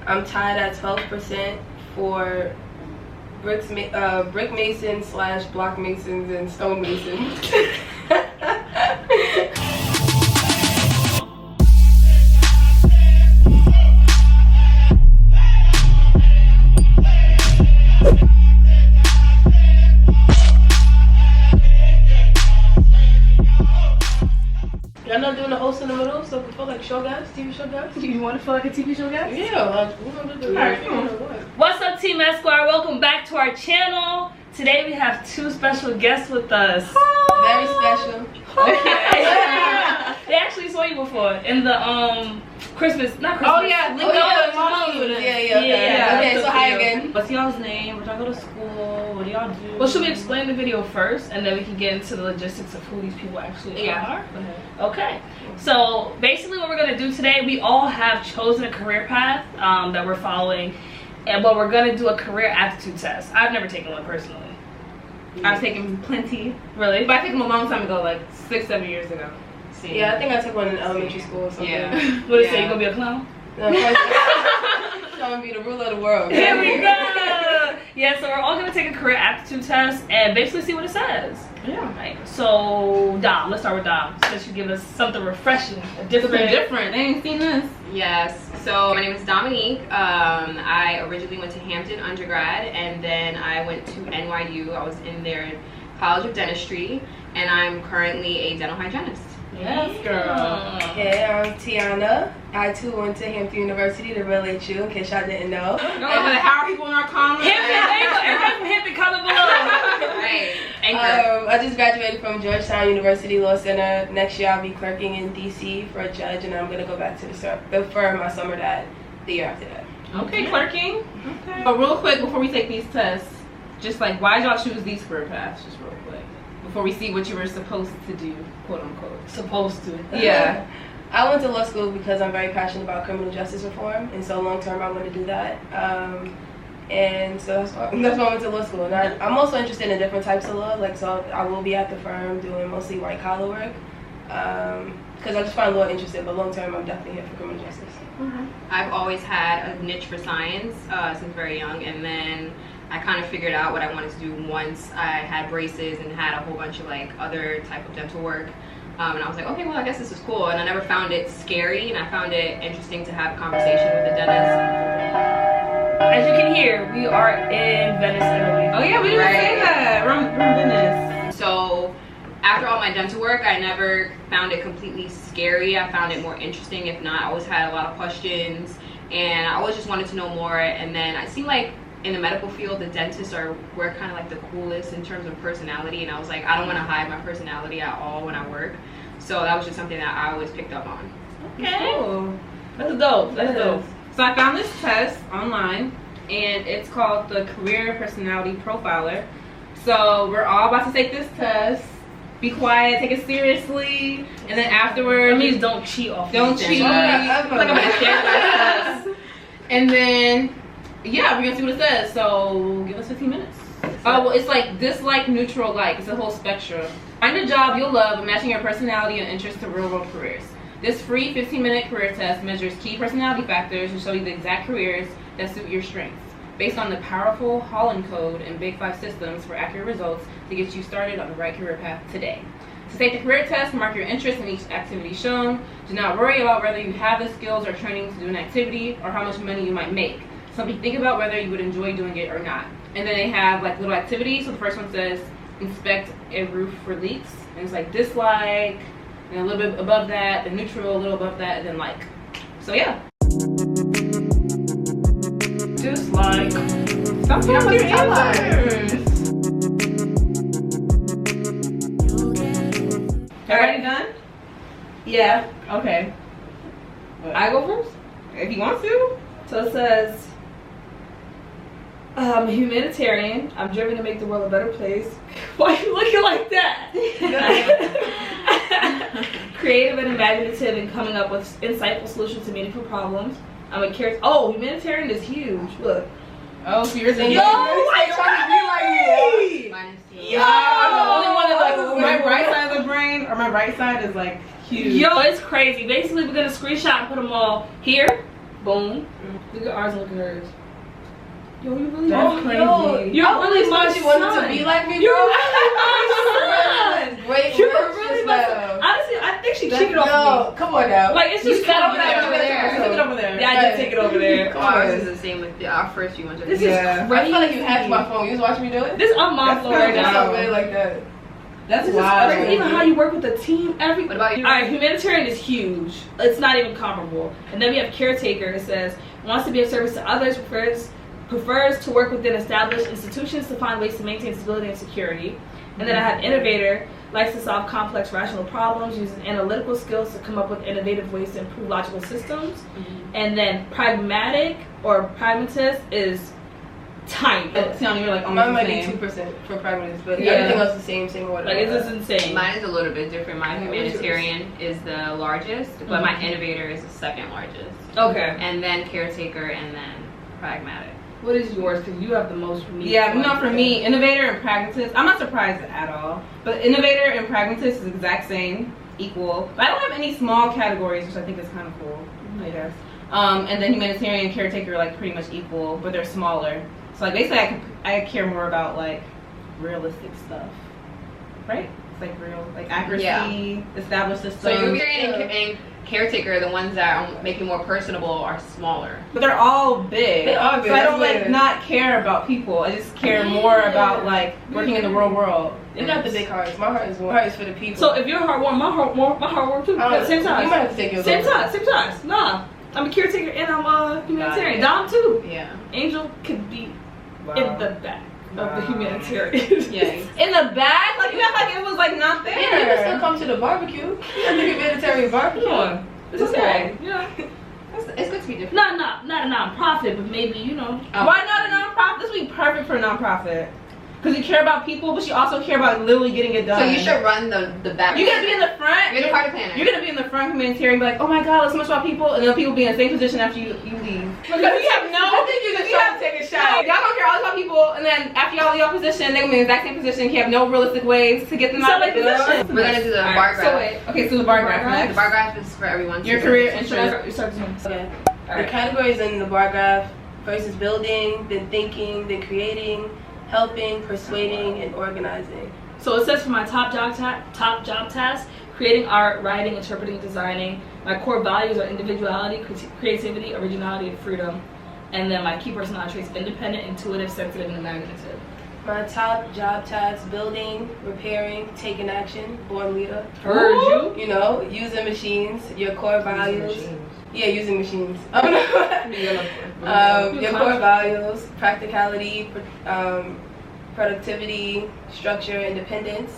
I'm tied at 12% for brick masons / block masons and stone masons. Y'all not doing the host in the middle, so we feel like show guys, TV show guys? You want to feel like a TV show, guys? Yeah, we're gonna do Alright, come on. What's up, Team Esquire? Welcome back to our channel. Today we have two special guests with us. Very special. Okay. They actually saw you before in the Christmas, not Christmas. Oh yeah, yeah. Okay, so hi again. What's y'all's name? Where y'all go to school? What do y'all do? Well, should we explain the video first, and then we can get into the logistics of who these people actually are? Okay. So basically, what we're gonna do today, we all have chosen a career path that we're following, but we're gonna do a career aptitude test. I've never taken one personally. I've taken plenty. Really? But I took them a long time ago, like 6-7 years ago. Yeah, I think I took one in elementary school or something. Yeah. What did it say? You gonna be a clown? No, I'm gonna be the ruler of the world. Here we go. Yeah, so we're all gonna take a career aptitude test and basically see what it says. Yeah. Right. So Dom, let's start with Dom. Since you give us something refreshing, Something different. They ain't seen this. Yes, so my name is Dominique. I originally went to Hampton undergrad, and then I went to NYU. I was in their College of Dentistry, and I'm currently a dental hygienist. Yes, girl. Okay, I'm Tiana. I too went to Hampton University, the real HU, in case y'all didn't know. How are people in our comments? Everybody from Hampton, comment below. Right. Anchor. I just graduated from Georgetown University Law Center. Next year I'll be clerking in DC for a judge, and I'm gonna go back to the firm I summered at the year after that. Okay, clerking. Okay. But real quick, before we take these tests, just like, why did y'all choose these career paths? Just real quick, before we see what you were supposed to do, quote unquote. Supposed to. Yeah. I went to law school because I'm very passionate about criminal justice reform, and so long term I want to do that. And so that's why I went to law school. And I'm also interested in different types of law, like, so I will be at the firm doing mostly white collar work, because I just find law interesting, but long term I'm definitely here for criminal justice. I've always had a niche for science since very young, and then I kind of figured out what I wanted to do once I had braces and had a whole bunch of like other type of dental work. And I was like, okay, well, I guess this is cool. And I never found it scary, and I found it interesting to have a conversation with the dentist. As you can hear, we are in Venice, Italy. Oh yeah, we didn't say that. We're in Venice. So after all my dental work, I never found it completely scary. I found it more interesting. If not, I always had a lot of questions, and I always just wanted to know more. And then I seemed like in the medical field, the dentists were kind of like the coolest in terms of personality, and I was like, I don't want to hide my personality at all when I work. So that was just something that I always picked up on. Okay. Cool. That's dope. That's dope. So I found this test online, and it's called the Career Personality Profiler. So we're all about to take this test. Be quiet, take it seriously, and then afterwards, That means don't cheat off. don't cheat. Like I'm gonna share this test, and then yeah, we're gonna see what it says. So give us 15 minutes. Oh well, it's like dislike, neutral, like. It's a whole spectrum. Find a job you'll love and matching your personality and interests to real world careers. This free 15-minute career test measures key personality factors and show you the exact careers that suit your strengths, based on the powerful Holland Code and Big 5 systems for accurate results to get you started on the right career path today. To take the career test, mark your interest in each activity shown. Do not worry about whether you have the skills or training to do an activity or how much money you might make. Simply think about whether you would enjoy doing it or not. And then they have like little activities. So the first one says inspect a roof for leaks, and it's like dislike, and a little bit above that, the neutral, a little above that, and then like. So yeah. Dislike. Stop your answers. Everybody done? Yeah. Okay. I go first if he wants to. So it says, I'm a humanitarian. I'm driven to make the world a better place. Why are you looking like that? Creative and imaginative in coming up with insightful solutions to meaningful problems. I'm a humanitarian is huge. Look. Oh, so you're saying Yo, why you trying to be like me? Minus 2. Yo, I'm the only one that like my right side of the brain, or my right side is like huge. Yo, it's crazy. Basically, we're gonna screenshot and put them all here. Boom. Look at ours and look at hers. Yo, you really That's crazy. You're really my you wanted to be like me, You're bro. really my son. Great You're work really just my now. son. Honestly, I think she That's- cheated off no, me. come on now. Like, it's just Sat over over there. there. Took it over there. Yeah, I did take it over there. Ours is the same with our first few ones. This Yeah. is I feel like you crazy. hacked my phone. You was watching me do it? This is on my That's floor right crazy. now. I really like that. That's This is wild. crazy. Even how you work with the team, every. What about you? All right, humanitarian is huge. It's not even comparable. And then we have caretaker. It says wants to be of service to others, prefers to work within established institutions to find ways to maintain stability and security. And then I have innovator, likes to solve complex rational problems using analytical skills to come up with innovative ways to improve logical systems. And then pragmatic or pragmatist is tiny. Tiana, you're like Mine almost might the be same. 2% for pragmatist, but Yeah. everything else is the same order. Like, it's just insane. Mine is a little bit different. My humanitarian is the largest, but my innovator is the second largest. Okay. And then caretaker, and then pragmatic. What is yours? Because you have the most unique. Yeah, one. no, for me, innovator and pragmatist, I'm not surprised at all. But innovator and pragmatist is the exact same, equal. But I don't have any small categories, which I think is kind of cool, I guess. And then humanitarian and caretaker are like pretty much equal, but they're smaller. So like basically I care more about like realistic stuff, right? It's like real, like accuracy, established systems. So humanitarian and caretaker, the ones that are making more personable, are smaller. But they're all big. They are big, So I don't that's like weird. not care about people. I just care more about like working in the real world. You got the big hearts. My heart is for the people. So if your heart warm, my heart warm too. Same You size. might have to take yours Same over. size. Nah, I'm a caretaker and I'm a humanitarian. Dom too. Yeah. Angel could be Wow. in the back of the Wow. humanitarian. Yeah. In the back? Like you act like it was like not there. Yeah, you can still come to the barbecue. You got the humanitarian barbecue. Come on. It's okay. Yeah. It's good to be different. Not a non-profit, but maybe, you know. Why not a nonprofit? This would be perfect for a nonprofit. Because you care about people, but you also care about literally getting it done. So you should run the back. You're gonna be in the front. You're the party planner. You're gonna be in the front humanitarian, be like, oh my god, let's so much about people, and then people be in the same position after you leave. Because we have no. I think you just trying to take a shot. Y'all don't care all about people, and then after y'all leave your position, they're gonna be in the exact same position. You have no realistic ways to get them out of their position. We're gonna do the Alright, bar so graph. wait. Okay, so the bar graph The next. bar graph is for everyone. Your to- career You interest. start this one. Okay. Alright. The categories in the bar graph: first is building, then thinking, then creating, helping, persuading, and organizing. So it says for my top job task, creating art, writing, interpreting, designing. My core values are individuality, creativity, originality, and freedom. And then my key personality traits: independent, intuitive, sensitive, and imaginative. My top job tasks: building, repairing, taking action, born leader. Heard you. You know, using machines, your core values. Yeah, using machines. Your core values: practicality, productivity, structure, independence.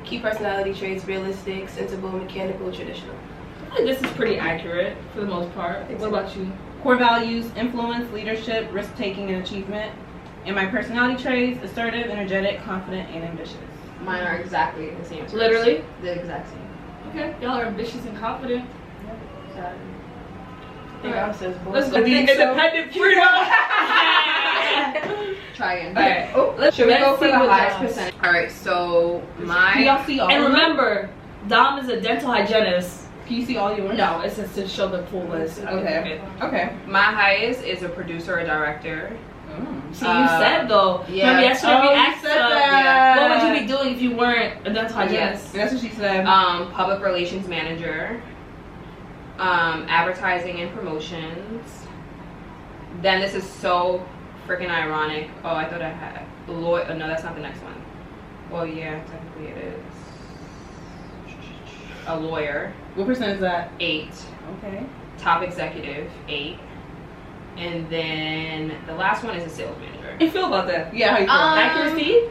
Key personality traits: realistic, sensible, mechanical, traditional. I think this is pretty accurate for the most part. What about you? Core values: influence, leadership, risk taking, and achievement. And my personality traits: assertive, energetic, confident, and ambitious. Mine are exactly the same. Literally? The exact same. Okay, y'all are ambitious and confident. I think I says both. Let's go. Independent freedom. Try again. Alright. Oh, Should we Let's go for see the what highest jobs. percentage? Alright, so Can my y'all see all And of them? remember, Dom is a dental hygienist. Can you see all yours? No, it says to show the full list. Okay. Okay. my highest is a producer or director. See, you said though. yeah. Remember yesterday we you asked said her, that. what would you be doing if you weren't a dental hygienist? Yes. That's what she said. Public relations manager. Advertising and promotions. Then this is so freaking ironic. Oh, I thought I had lawyer. No, that's not the next one. Well, yeah, technically it is. A lawyer. What percent is that? 8. Okay. Top executive, 8. And then the last one is a sales manager. How you feel about that? Yeah, how you feel? Accuracy?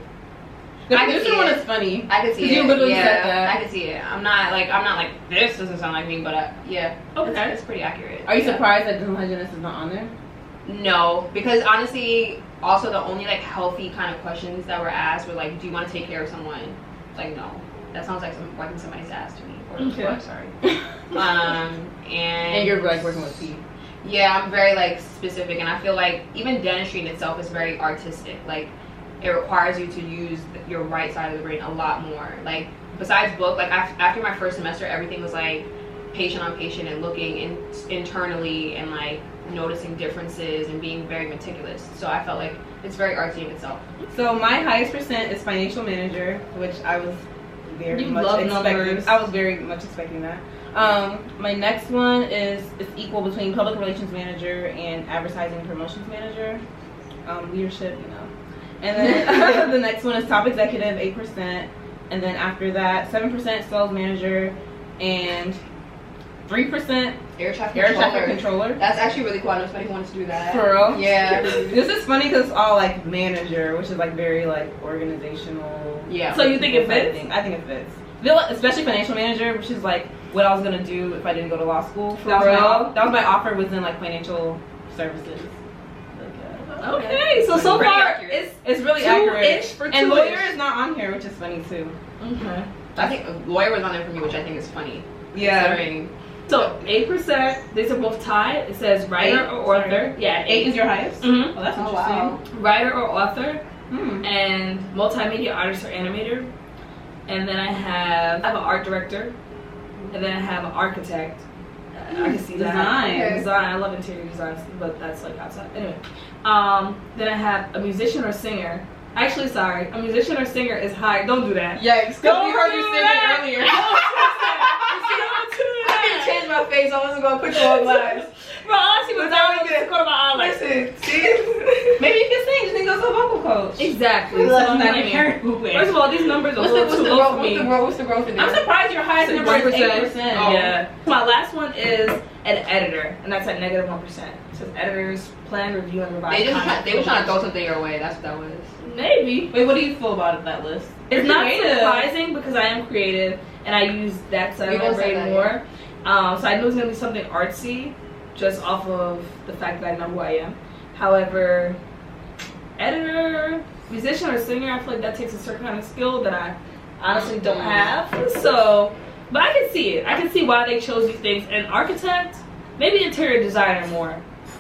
The I can producer see one it. is funny. I can see 'Cause it. you literally yeah, said that. I can see it. I'm not like this doesn't sound like me, but yeah. Okay. It's pretty accurate. Are you Yeah. surprised that dental hygienist is not on there? No, because honestly, also the only like healthy kind of questions that were asked were like, do you want to take care of someone? Like, no, that sounds like wiping somebody's ass to me. Or Okay. what, sorry. And you're like working with teeth. Yeah, I'm very like specific, and I feel like even dentistry in itself is very artistic. Like, it requires you to use your right side of the brain a lot more. Like, besides book, like after my first semester, everything was like patient on patient and looking internally and like noticing differences and being very meticulous. So I felt like it's very artsy in itself. So my highest percent is financial manager, which I was very much expecting. Numbers. I was very much expecting that. My next one is it's equal between public relations manager and advertising and promotions manager. Leadership, you know. And then the next one is top executive, 8%. And then after that, 7% sales manager and 3% Air traffic controller. That's actually really cool. I know somebody who wants to do that. For real? Yeah. This is funny because it's all like manager, which is like very like organizational. Yeah. So you think it fits? I think it fits. Especially financial manager, which is like what I was gonna do if I didn't go to law school. That was my offer was in like financial services. Okay, so far accurate. it's really accurate. for and 2-ish. lawyer is not on here, which is funny too. Okay. I think a lawyer was on there for me, which I think is funny. Yeah. Considering So 8%. These are both tied. It says writer or author. Sorry. Yeah, 8 is your highest. Mm-hmm. Oh, that's Oh, interesting. wow. Writer or author, Hmm. and multimedia artist or animator. And then I have an art director, and then I have an architect. I can see that. Design. Okay. Design. I love interior design, but that's like outside. Anyway, then I have a musician or singer. Actually, sorry, a musician or singer is high. Don't do that. Yikes, because Don't we heard do you singing that. earlier. Don't do I that. didn't change my face. I wasn't gonna put you on blast. Bro, all I see was down with the corner of my eye. Like, Listen, see? Maybe you can sing. Just think go to a vocal coach. exactly. That's So, not I mean, first of all, these numbers are a little too low for me. What's the growth in I'm there? surprised your highest So number is 1%. 8%. Oh. Yeah. My last one is an editor, and that's at -1%. It says editors plan, review, and revise. They were trying to throw something your way. That's what that was. Maybe. Wait, what do you feel about that list? It's You're not creative. surprising because I am creative and I use that side We of my both say brain that, more. So I knew it was gonna be something artsy, just off of the fact that I know who I am. However, editor, musician, or singer, I feel like that takes a certain kind of skill that I honestly don't have. So, but I can see it. I can see why they chose these things. And architect, maybe interior designer more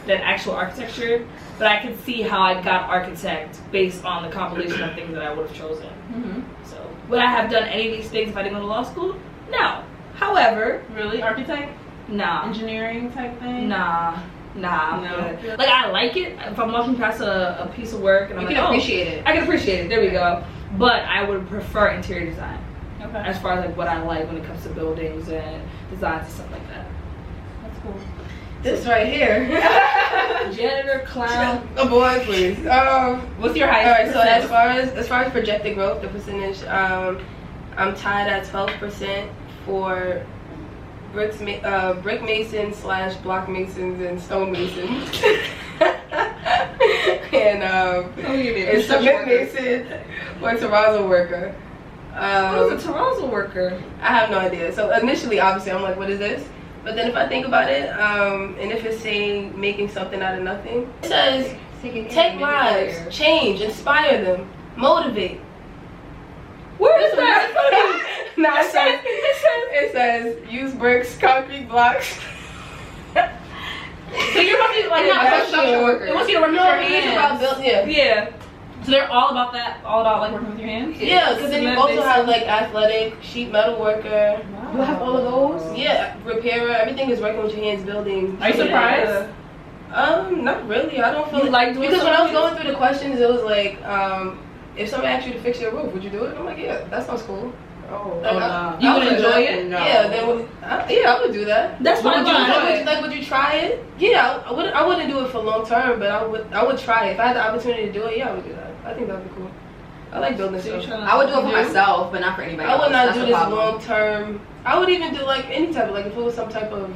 than actual architecture. But I can see how I got architect based on the compilation of things that I would have chosen. Mm-hmm. So, would I have done any of these things if I didn't go to law school? No. However, Really? Architect? nah. Engineering type thing? Nah. I'm No. good. Like, I like it. If I'm walking past a piece of work and I'm You like, can oh, appreciate it. I can appreciate it. There we go. But I would prefer interior design Okay. as far as like what I like when it comes to buildings and designs and stuff like that. That's cool. This right here. Janitor, clown. Oh boy, please. What's your All highest? right. So as far as projected growth, the percentage, I'm tied at 12% for brick masons / block masons and stone masons. And a cement mason or terrazzo worker. What is a terrazzo worker? I have no idea. So initially, obviously, I'm like, what is this? But then if I think about it, and if it's saying making something out of nothing, it says take lives, change, inspire them, motivate. Where is that? No, it says use bricks, concrete blocks. So you're about to like Yeah, a that's construction true. worker. It wants you to work with No, your it's about hands. yeah. Yeah. So they're all about that, all about like working with your hands. Yeah, because then you Cement also mason. have like athletic, sheet metal worker. You have all of those? Yeah, repairer. Everything is working with your hands, building. Are you surprised? Not really. I don't feel You like doing because when I was something? going through the questions, it was like, if somebody asked you to fix your roof, would you do it? I'm like, yeah, that sounds cool. Oh, Like, no. You would enjoy it? No. Yeah, then I would do that. That's Would fine. you enjoy it? Like, would you try it? Yeah, I wouldn't do it for long term, but I would try it. If I had the opportunity to do it, yeah, I would do that. I think that would be cool. I like building So you're stuff. trying to- I would do it for You? myself, but not for anybody I else. would not That's do the this problem. long term. I would even do like any type of if it was some type of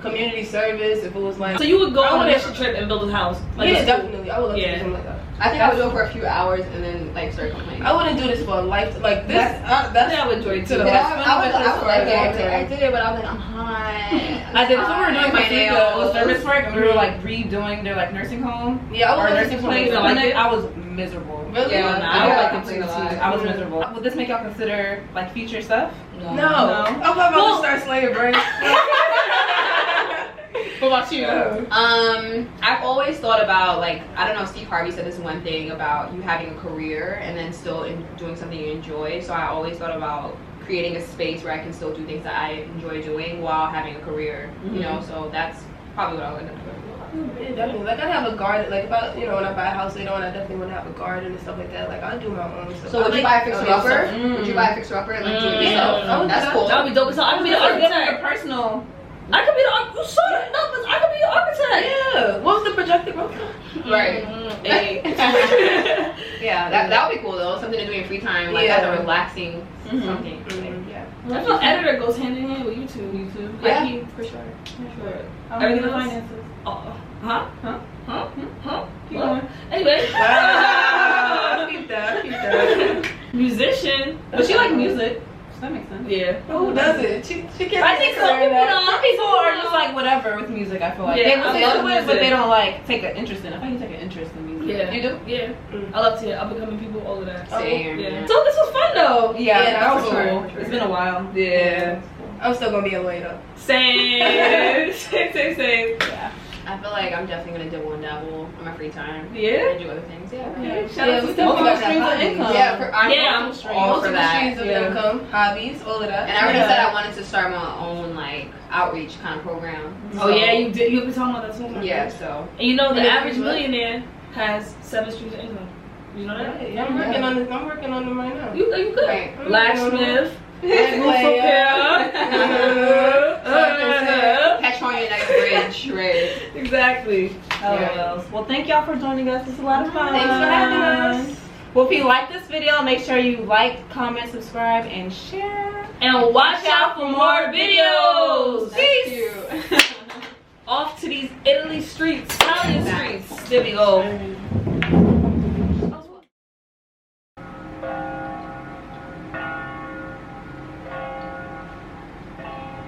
community service. If it was like So you would go I on a wouldn't- mission trip and build a house? Like yeah, a school? definitely. I would love to Yeah. do something like that. I think I would do it for a few hours and then like start complaining. I wouldn't do this for a life. Like this. That's Yeah, I would enjoy it to too. the Yeah, best. I was like, Yeah. I did it, but I was like, I'm hot. I did. That's what we were doing my for it was service work, and we were like redoing their like nursing home Yeah, I or would love nursing to do place. something And like like that. I was miserable. Really? Yeah, I don't Yeah, like I it too. complain a lot. I was miserable. Would this make y'all consider like future stuff? No. I'm about to start slaying brains. What about you? I've always thought about like I don't know. Steve Harvey said this one thing about you having a career and then still doing something you enjoy. So I always thought about creating a space where I can still do things that I enjoy doing while having a career. You know, so that's probably what I would end up doing. Yeah, definitely. Like I have a garden. Like if I, when I buy a house later on, I definitely want to have a garden and stuff like that. Like I do my own stuff. So would you buy a fixer upper? Would you buy a fixer upper and like do it yourself? That's cool. That would be dope. So I could be the architect. Personal. I could be the architect. I could be the architect. Yeah. What's the projected growth? Right. Yeah, that would be cool though. Something to do in free time, like as a relaxing something. Yeah. I feel editor goes hand in hand with YouTube. Yeah, for sure. Everything the finances. Keep going. Anyway. Wow. Keep that. Musician. But she like music. That makes sense. Yeah. Who doesn't? She can't. I think some people are just like whatever with music. I feel like they listen to it, but they don't like take an interest in it. I think you take an interest in music. Yeah. You do? Yeah. I love to hear up and coming people, all of that. Same. Yeah. So this was fun though. Yeah, that was cool. sure. It's been a while. Yeah. I'm still gonna be a lawyer though. Same. Same. Yeah. I feel like I'm definitely gonna dibble and dabble in my free time. Yeah. And do other things. Yeah. Shout out to multiple streams of income. I'm all for that. Streams of income, hobbies, all of that. And I already said I wanted to start my own like outreach kind of program. Oh yeah, you did. You've been talking about that so much. Yeah. So. And you know the average millionaire has 7 streams of income. You know that? Yeah, I'm working on this. I'm working on them right now. You good? Right. Blacksmith. Catch on your next bridge, right? Exactly. Well, thank y'all for joining us. It's a lot of fun. Thanks for having us. Well, if you like this video, make sure you like, comment, subscribe, and share. And watch out for more videos. Peace. Off to these Italy streets, Italian streets. There we go.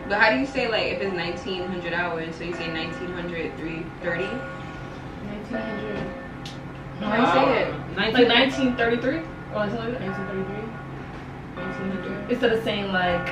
But how do you say like if it's 1900 hours? So you say 1900 330? 1900. How do you say it? Like 1933 or something like that. 1933. 1900. Instead of saying like